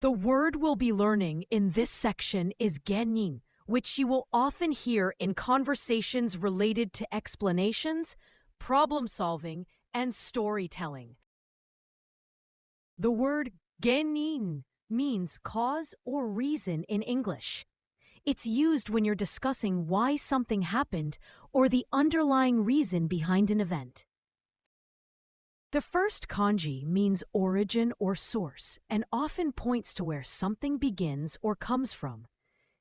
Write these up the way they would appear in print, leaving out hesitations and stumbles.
The word we'll be learning in this section is gennin, which you will often hear in conversations related to explanations, problem-solving, and storytelling. The word gennin means cause or reason in English. It's used when you're discussing why something happened or the underlying reason behind an event. The first kanji means origin or source and often points to where something begins or comes from.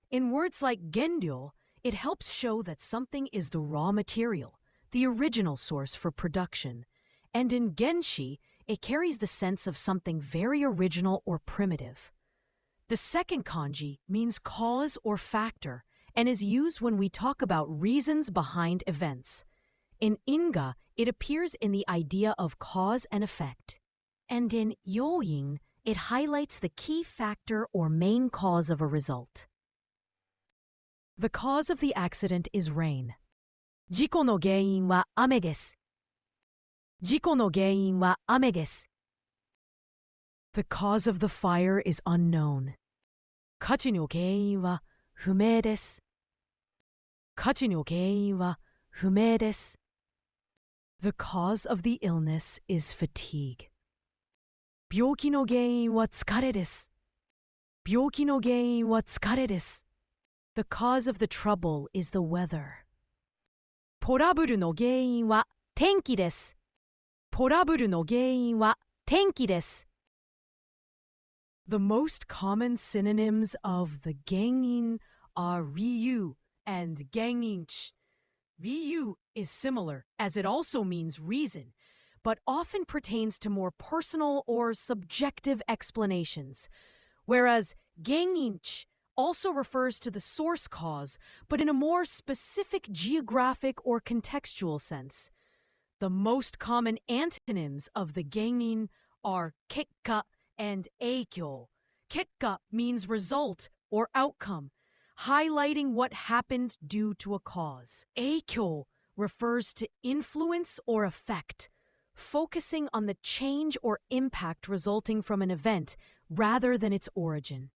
In words like genryo, it helps show that something is the raw material, the original source for production. And in genshi, it carries the sense of something very original or primitive. The second kanji means cause or factor and is used when we talk about reasons behind events. In inga, it appears in the idea of cause and effect. And in yoin, it highlights the key factor or main cause of a result. The cause of the accident is rain. 事故の原因は雨です。事故の原因は雨です。The cause of the fire is unknown. 火事の原因は不明です。火事の原因は不明です。The cause of the illness is fatigue. 病気の原因は疲れです。病気の原因は疲れです。The cause of the trouble is the weather. トラブルの原因は天気です。トラブルの原因は天気です。The most common synonyms of the gennin are ryu and genninchi. Ryu is similar, as it also means reason, but often pertains to more personal or subjective explanations, whereas genninchi also refers to the source cause, but in a more specific geographic or contextual sense. The most common antonyms of the gennin are kekka and eikyo. Kekka means result or outcome, highlighting what happened due to a cause. Eikyo refers to influence or effect, focusing on the change or impact resulting from an event rather than its origin.